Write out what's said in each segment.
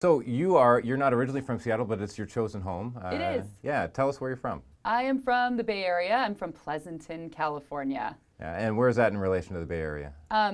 So you're not originally from Seattle, but it's your chosen home. It is. Yeah, tell us where you're from. I am from the Bay Area. I'm from Pleasanton, California. Yeah, and where is that in relation to the Bay Area?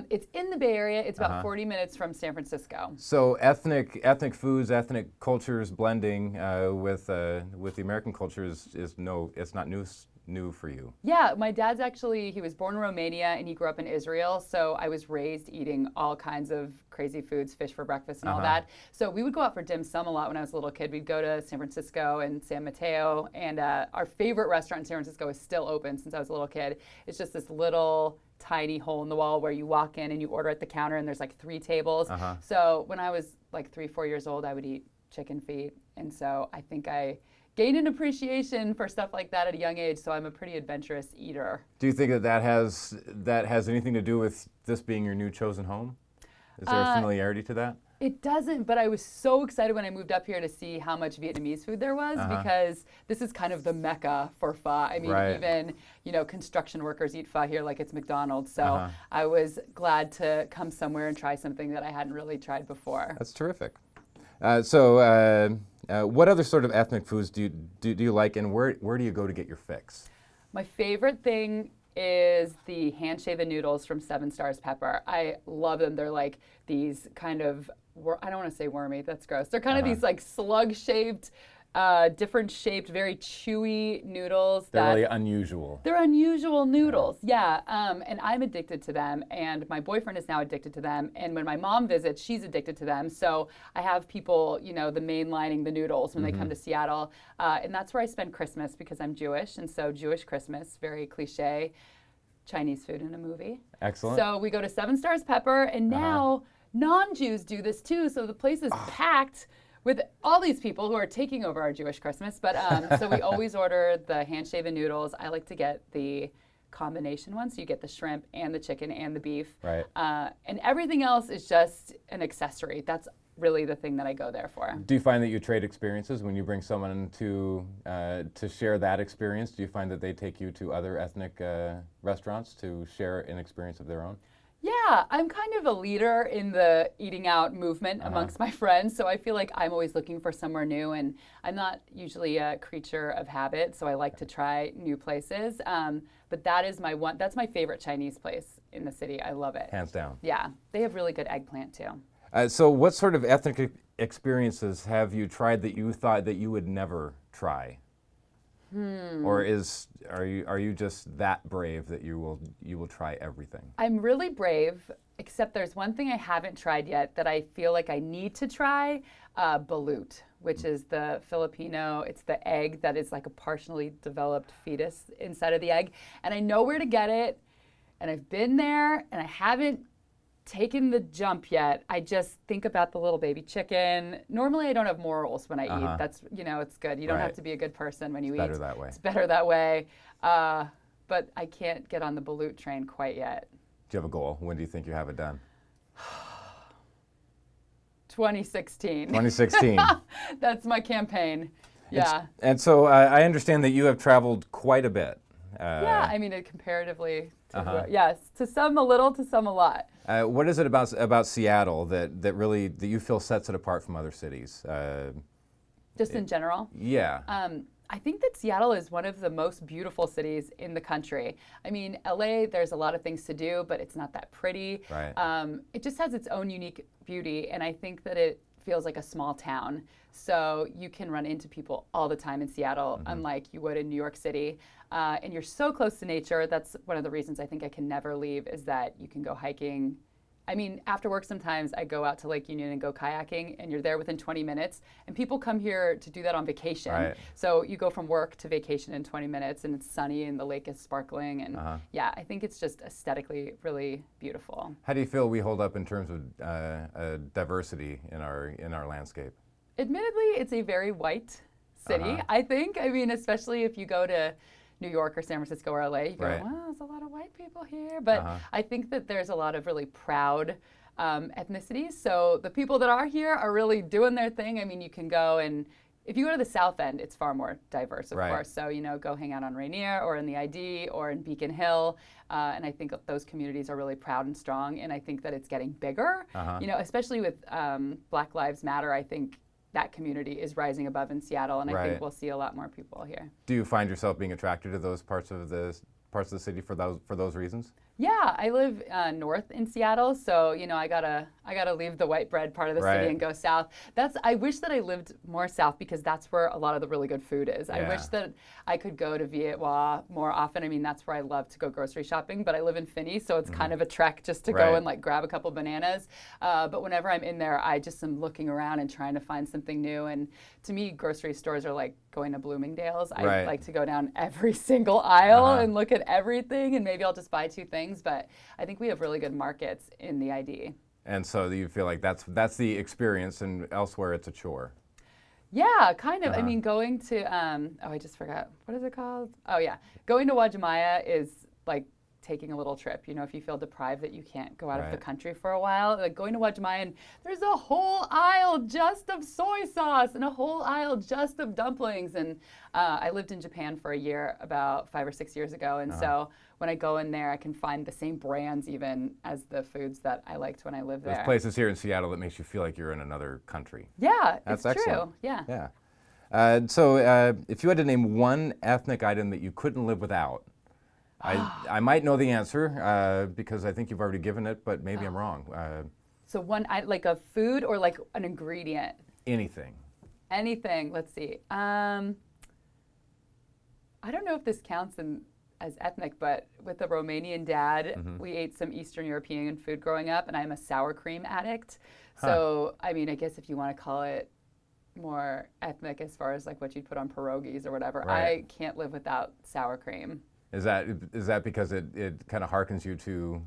It's in the Bay Area. It's about 40 minutes from San Francisco. So ethnic foods, ethnic cultures blending with the American culture it's not new for you. Yeah, my dad's he was born in Romania and he grew up in Israel. So I was raised eating all kinds of crazy foods, fish for breakfast and all that. So we would go out for dim sum a lot when I was a little kid. We'd go to San Francisco and San Mateo. And our favorite restaurant in San Francisco is still open since I was a little kid. It's just this little tiny hole in the wall where you walk in and you order at the counter and there's like 3 tables. So when I was like 3-4 years old, I would eat chicken feet. And so I think I gained an appreciation for stuff like that at a young age, so I'm a pretty adventurous eater. Do you think that has anything to do with this being your new chosen home? Is there a familiarity to that? It doesn't, but I was so excited when I moved up here to see how much Vietnamese food there was because this is kind of the mecca for pho. I mean, even, construction workers eat pho here like it's McDonald's. So I was glad to come somewhere and try something that I hadn't really tried before. That's terrific. What other sort of ethnic foods do you like, and where do you go to get your fix? My favorite thing is the hand-shaven noodles from 7 Stars Pepper. I love them. They're like these kind of, I don't want to say wormy, that's gross. They're kind of these like slug-shaped, different shaped, very chewy noodles. They're really unusual. They're unusual noodles, yeah. And I'm addicted to them, and my boyfriend is now addicted to them. And when my mom visits, she's addicted to them. So I have people, the mainlining the noodles when they come to Seattle. And that's where I spend Christmas because I'm Jewish. And so Jewish Christmas, very cliche, Chinese food in a movie. Excellent. So we go to 7 Stars Pepper, and now non-Jews do this too. So the place is packed with all these people who are taking over our Jewish Christmas. But so we always order the hand-shaven noodles. I like to get the combination one, so you get the shrimp and the chicken and the beef. Right. And everything else is just an accessory. That's really the thing that I go there for. Do you find that you trade experiences when you bring someone to share that experience? Do you find that they take you to other ethnic restaurants to share an experience of their own? Yeah, I'm kind of a leader in the eating out movement amongst my friends, so I feel like I'm always looking for somewhere new, and I'm not usually a creature of habit, so I like to try new places. But that's my favorite Chinese place in the city. I love it. Hands down. Yeah, they have really good eggplant too. So what sort of ethnic experiences have you tried that you thought that you would never try? Or are you just that brave that you will try everything? I'm really brave, except there's one thing I haven't tried yet that I feel like I need to try, balut, which is the Filipino, it's the egg that is like a partially developed fetus inside of the egg. And I know where to get it, and I've been there, and I haven't taken the jump yet. I just think about the little baby chicken. Normally I don't have morals when I eat. That's, it's good. You don't have to be a good person when you eat. It's better that way. It's better that way. But I can't get on the balut train quite yet. Do you have a goal? When do you think you have it done? 2016. 2016. That's my campaign. Yeah. And so I understand that you have traveled quite a bit. Yeah, I mean, comparatively, yes, to some a little, to some a lot. What is it about Seattle that you feel sets it apart from other cities? Just in general? Yeah. I think that Seattle is one of the most beautiful cities in the country. I mean, LA, there's a lot of things to do, but it's not that pretty. Right. It just has its own unique beauty, and I think that it feels like a small town. So you can run into people all the time in Seattle, unlike you would in New York City. And you're so close to nature. That's one of the reasons I think I can never leave, is that you can go hiking. I mean, after work sometimes I go out to Lake Union and go kayaking, and you're there within 20 minutes. And people come here to do that on vacation. Right. So you go from work to vacation in 20 minutes, and it's sunny and the lake is sparkling. And yeah, I think it's just aesthetically really beautiful. How do you feel we hold up in terms of diversity in our landscape? Admittedly, it's a very white city, I think. I mean, especially if you go to New York or San Francisco or LA, you go, wow, there's a lot of white people here. But I think that there's a lot of really proud ethnicities. So the people that are here are really doing their thing. I mean, you can go and if you go to the South End, it's far more diverse, of Right. course. So, go hang out on Rainier or in the ID or in Beacon Hill. And I think those communities are really proud and strong. And I think that it's getting bigger, especially with Black Lives Matter. I think that community is rising above in Seattle. And I Right. think we'll see a lot more people here. Do you find yourself being attracted to those parts of the city for those reasons? Yeah, I live north in Seattle, so I gotta leave the white bread part of the Right. city and go south. I wish that I lived more south because that's where a lot of the really good food is. I Yeah. wish that I could go to Vietnam more often. I mean, that's where I love to go grocery shopping, but I live in Finney, so it's kind of a trek just to Right. go and like grab a couple bananas. But whenever I'm in there, I just am looking around and trying to find something new. And to me, grocery stores are like going to Bloomingdale's. I Right. like to go down every single aisle Uh-huh. and look at everything, and maybe I'll just buy 2 things. But I think we have really good markets in the ID. And so you feel like that's the experience, and elsewhere it's a chore. Yeah, kind of. I Uh-huh. mean, going to I just forgot. What is it called? Oh yeah, going to Wajimaya is like taking a little trip. If you feel deprived that you can't go out of the Right. country for a while, like going to Wajimaya and there's a whole aisle just of soy sauce and a whole aisle just of dumplings. And I lived in Japan for a year about 5 or 6 years ago, and so when I go in there, I can find the same brands even as the foods that I liked when I lived There's there. places here in Seattle that makes you feel like you're in another country. Yeah, That's it's excellent. true. Yeah. Yeah. So if you had to name one ethnic item that you couldn't live without, I might know the answer because I think you've already given it, but maybe I'm wrong. So like a food or like an ingredient? Anything. Anything. Let's see. I don't know if this counts as ethnic, but with a Romanian dad, we ate some Eastern European food growing up, and I'm a sour cream addict. So, I mean, I guess if you want to call it more ethnic as far as like what you'd put on pierogies or whatever, Right. I can't live without sour cream. Is that because it kind of harkens you to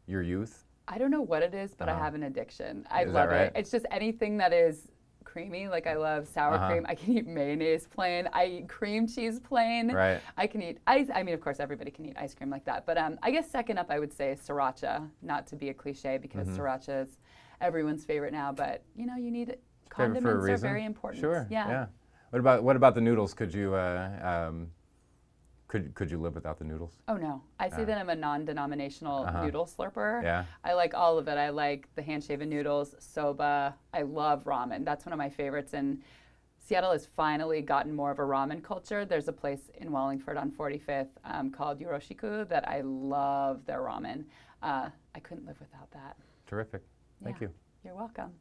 your youth? I don't know what it is, but I have an addiction. I Is that love right? it. It's just anything that is creamy. Like I love sour cream. I can eat mayonnaise plain. I eat cream cheese plain. Right. I can eat ice. I mean, of course, everybody can eat ice cream like that. But I guess second up, I would say sriracha. Not to be a cliche because sriracha is everyone's favorite now. But you need Favorite condiments for a are reason? very important. Sure. Yeah. What about the noodles? Could you could you live without the noodles? Oh no, I say that I'm a non-denominational noodle slurper. Yeah. I like all of it. I like the hand-shaven noodles, soba. I love ramen. That's one of my favorites. And Seattle has finally gotten more of a ramen culture. There's a place in Wallingford on 45th called Yoroshiku that I love their ramen. I couldn't live without that. Terrific. Thank Yeah. you. You're welcome.